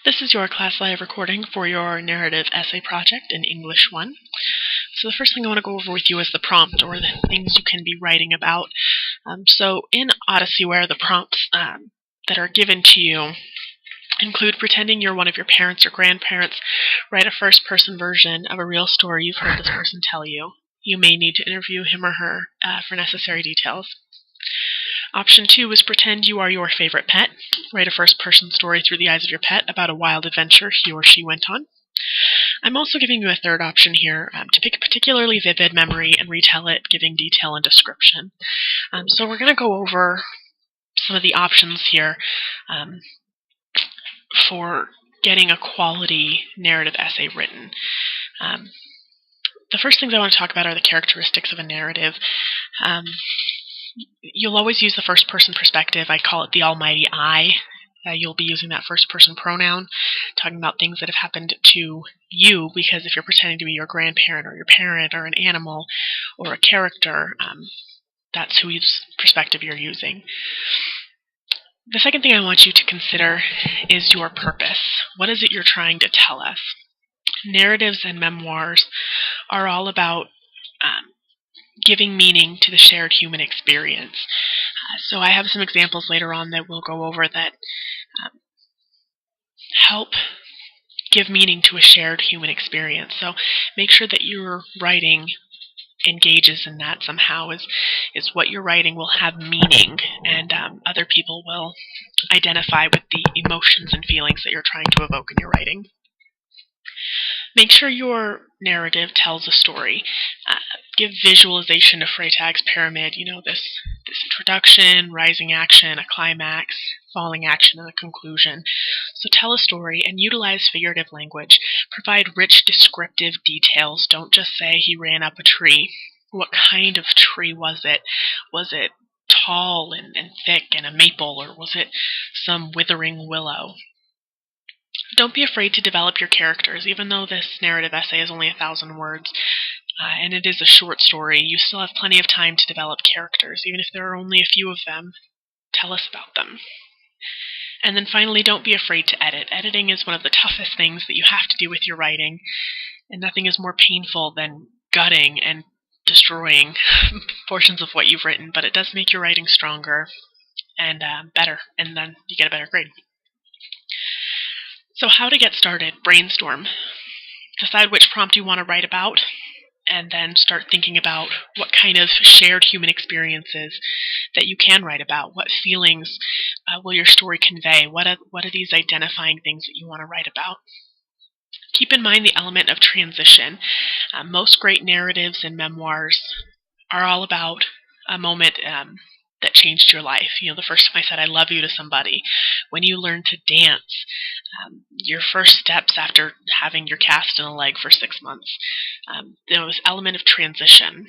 This is your class live recording for your narrative essay project in English 1. So the first thing I want to go over with you is the prompt, or the things you can be writing about. So in Odysseyware, the prompts that are given to you include pretending you're one of your parents or grandparents, write a first-person version of a real story you've heard this person tell you. You may need to interview him or her for necessary details. Option 2 is pretend you are your favorite pet. Write a first-person story through the eyes of your pet about a wild adventure he or she went on. I'm also giving you a third option here to pick a particularly vivid memory and retell it, giving detail and description. So we're going to go over some of the options here for getting a quality narrative essay written. The first things I want to talk about are the characteristics of a narrative. You'll always use the first-person perspective. I call it the almighty I. You'll be using that first-person pronoun, talking about things that have happened to you, because if you're pretending to be your grandparent or your parent or an animal or a character, that's whose perspective you're using. The second thing I want you to consider is your purpose. What is it you're trying to tell us? Narratives and memoirs are all about giving meaning to the shared human experience. So I have some examples later on that we'll go over that help give meaning to a shared human experience. So make sure that your writing engages in that somehow, is what you're writing will have meaning, and other people will identify with the emotions and feelings that you're trying to evoke in your writing. Make sure your narrative tells a story. Give visualization of Freytag's pyramid, this introduction, rising action, a climax, falling action, and a conclusion. So tell a story and utilize figurative language. Provide rich descriptive details. Don't just say he ran up a tree. What kind of tree was it? Was it tall and thick and a maple, or was it some withering willow? Don't be afraid to develop your characters. Even though this narrative essay is only 1,000 words, and it is a short story, you still have plenty of time to develop characters. Even if there are only a few of them, tell us about them. And then finally, don't be afraid to edit. Editing is one of the toughest things that you have to do with your writing, and nothing is more painful than gutting and destroying portions of what you've written, but it does make your writing stronger and better, and then you get a better grade. So how to get started? Brainstorm. Decide which prompt you want to write about, and then start thinking about what kind of shared human experiences that you can write about. What feelings will your story convey? What are these identifying things that you want to write about? Keep in mind the element of transition. Most great narratives and memoirs are all about a moment that changed your life. The first time I said I love you to somebody, when you learn to dance, your first steps after having your cast in a leg for 6 months. This element of transition.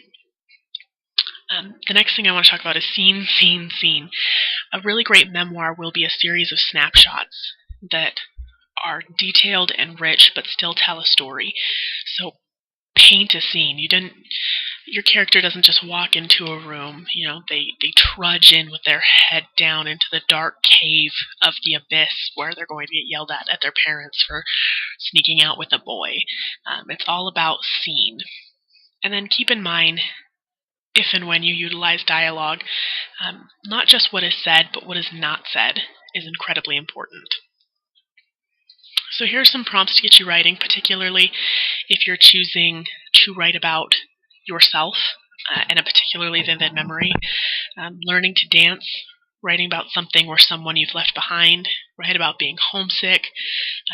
The next thing I want to talk about is scene, scene, scene. A really great memoir will be a series of snapshots that are detailed and rich but still tell a story. So paint a scene. Your character doesn't just walk into a room. They trudge in with their head down into the dark cave of the abyss where they're going to get yelled at their parents for sneaking out with a boy. It's all about scene. And then keep in mind, if and when you utilize dialogue, not just what is said, but what is not said is incredibly important. So here are some prompts to get you writing, particularly if you're choosing to write about yourself and a particularly vivid memory. Learning to dance, writing about something or someone you've left behind, write about being homesick.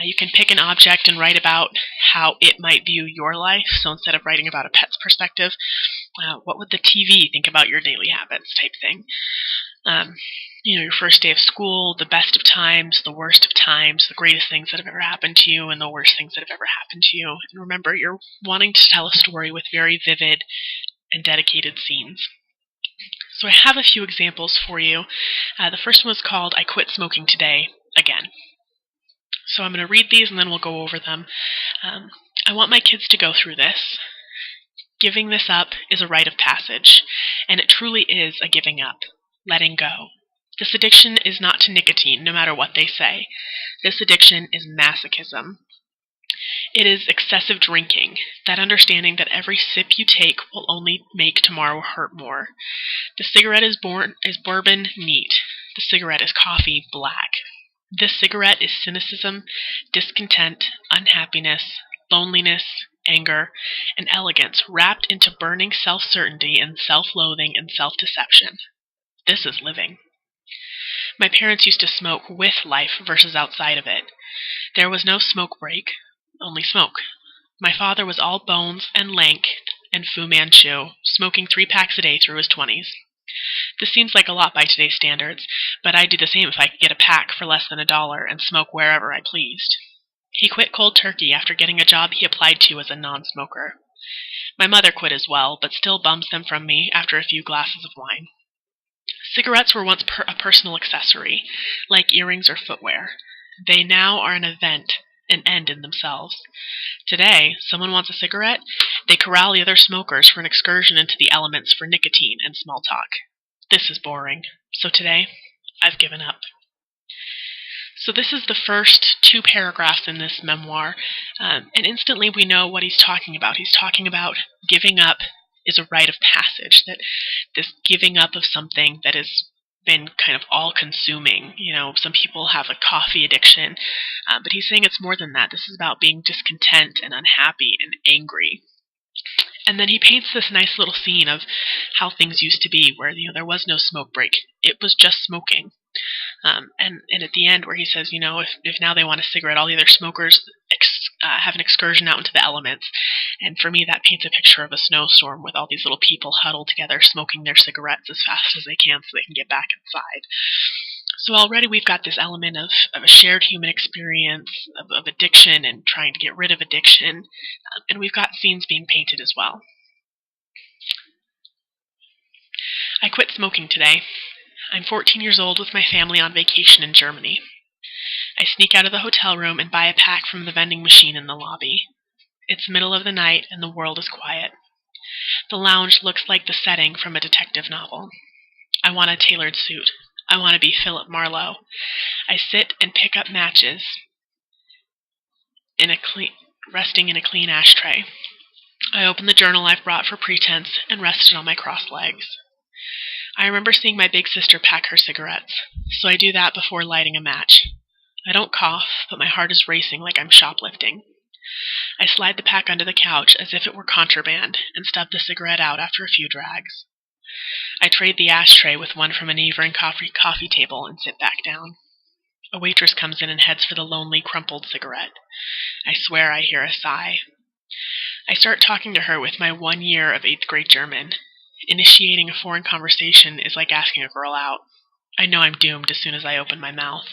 You can pick an object and write about how it might view your life. So instead of writing about a pet's perspective, what would the TV think about your daily habits type thing. Your first day of school, the best of times, the worst of times, the greatest things that have ever happened to you and the worst things that have ever happened to you. And remember, you're wanting to tell a story with very vivid and dedicated scenes. So I have a few examples for you. The first one is called I Quit Smoking Today Again. So I'm going to read these and then we'll go over them. I want my kids to go through this. Giving this up is a rite of passage, and it truly is a giving up, letting go. This addiction is not to nicotine, no matter what they say. This addiction is masochism. It is excessive drinking, that understanding that every sip you take will only make tomorrow hurt more. The cigarette is bourbon neat. The cigarette is coffee black. This cigarette is cynicism, discontent, unhappiness, loneliness, anger, and elegance wrapped into burning self-certainty and self-loathing and self-deception. This is living. My parents used to smoke with life versus outside of it. There was no smoke break, only smoke. My father was all bones and lank and Fu Manchu, smoking 3 packs a day through his 20s. This seems like a lot by today's standards, but I'd do the same if I could get a pack for less than $1 and smoke wherever I pleased. He quit cold turkey after getting a job he applied to as a non-smoker. My mother quit as well, but still bums them from me after a few glasses of wine. Cigarettes were once a personal accessory, like earrings or footwear. They now are an event, an end in themselves. Today, someone wants a cigarette, they corral the other smokers for an excursion into the elements for nicotine and small talk. This is boring. So today, I've given up. So this is the first 2 paragraphs in this memoir, and instantly we know what he's talking about. He's talking about giving up is a rite of passage, that this giving up of something that has been kind of all-consuming. You know, some people have a coffee addiction, but he's saying it's more than that. This is about being discontent and unhappy and angry. And then he paints this nice little scene of how things used to be, where there was no smoke break. It was just smoking. And at the end where he says, if now they want a cigarette, all the other smokers have an excursion out into the elements. And for me, that paints a picture of a snowstorm with all these little people huddled together smoking their cigarettes as fast as they can so they can get back inside. So already we've got this element of a shared human experience, of addiction and trying to get rid of addiction, and we've got scenes being painted as well. I quit smoking today. I'm 14 years old with my family on vacation in Germany. I sneak out of the hotel room and buy a pack from the vending machine in the lobby. It's middle of the night and the world is quiet. The lounge looks like the setting from a detective novel. I want a tailored suit. I want to be Philip Marlowe. I sit and pick up matches resting in a clean ashtray. I open the journal I've brought for pretense and rest it on my crossed legs. I remember seeing my big sister pack her cigarettes, so I do that before lighting a match. I don't cough, but my heart is racing like I'm shoplifting. I slide the pack under the couch as if it were contraband and stub the cigarette out after a few drags. I trade the ashtray with one from a neighboring coffee table and sit back down. A waitress comes in and heads for the lonely, crumpled cigarette. I swear I hear a sigh. I start talking to her with my 1 year of 8th grade German. Initiating a foreign conversation is like asking a girl out. I know I'm doomed as soon as I open my mouth,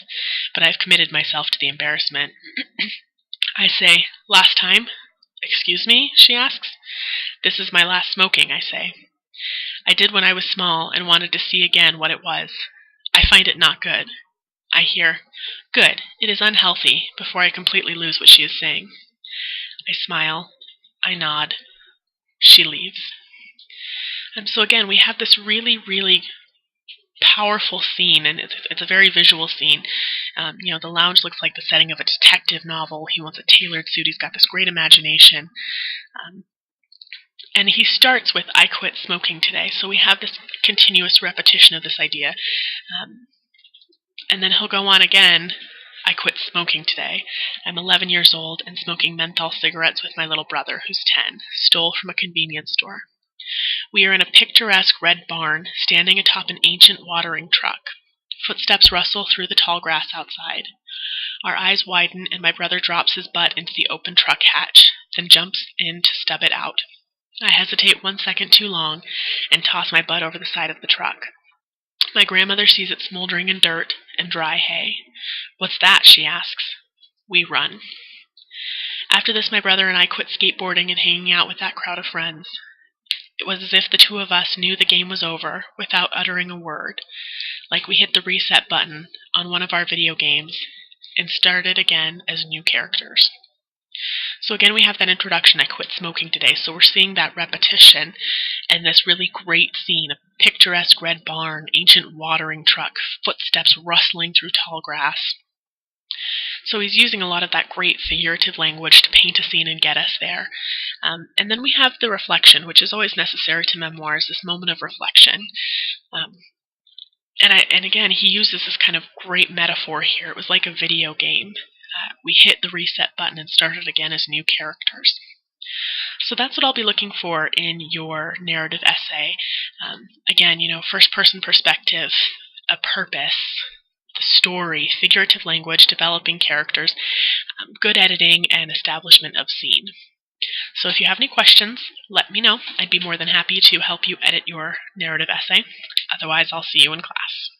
but I've committed myself to the embarrassment. I say, "Last time?" "Excuse me?" she asks. "This is my last smoking," I say. I did when I was small and wanted to see again what it was. I find it not good. I hear, "Good, it is unhealthy," before I completely lose what she is saying. I smile. I nod. She leaves. And so again, we have this really, really powerful scene, and it's a very visual scene. The lounge looks like the setting of a detective novel. He wants a tailored suit. He's got this great imagination. And he starts with, "I quit smoking today." So we have this continuous repetition of this idea. And then he'll go on again, "I quit smoking today. I'm 11 years old and smoking menthol cigarettes with my little brother, who's 10, stole from a convenience store. We are in a picturesque red barn, standing atop an ancient watering truck. Footsteps rustle through the tall grass outside. Our eyes widen and my brother drops his butt into the open truck hatch, then jumps in to stub it out. I hesitate 1 second too long and toss my butt over the side of the truck. My grandmother sees it smoldering in dirt and dry hay. "What's that?" she asks. We run. After this, my brother and I quit skateboarding and hanging out with that crowd of friends. It was as if the two of us knew the game was over without uttering a word, like we hit the reset button on one of our video games and started again as new characters. So again, we have that introduction, "I quit smoking today." So we're seeing that repetition and this really great scene, a picturesque red barn, ancient watering truck, footsteps rustling through tall grass. So he's using a lot of that great figurative language to paint a scene and get us there. And then we have the reflection, which is always necessary to memoirs, this moment of reflection. Um, and again, he uses this kind of great metaphor here. It was like a video game. We hit the reset button and started again as new characters. So that's what I'll be looking for in your narrative essay. Again, first-person perspective, a purpose, the story, figurative language, developing characters, good editing, and establishment of scene. So if you have any questions, let me know. I'd be more than happy to help you edit your narrative essay. Otherwise, I'll see you in class.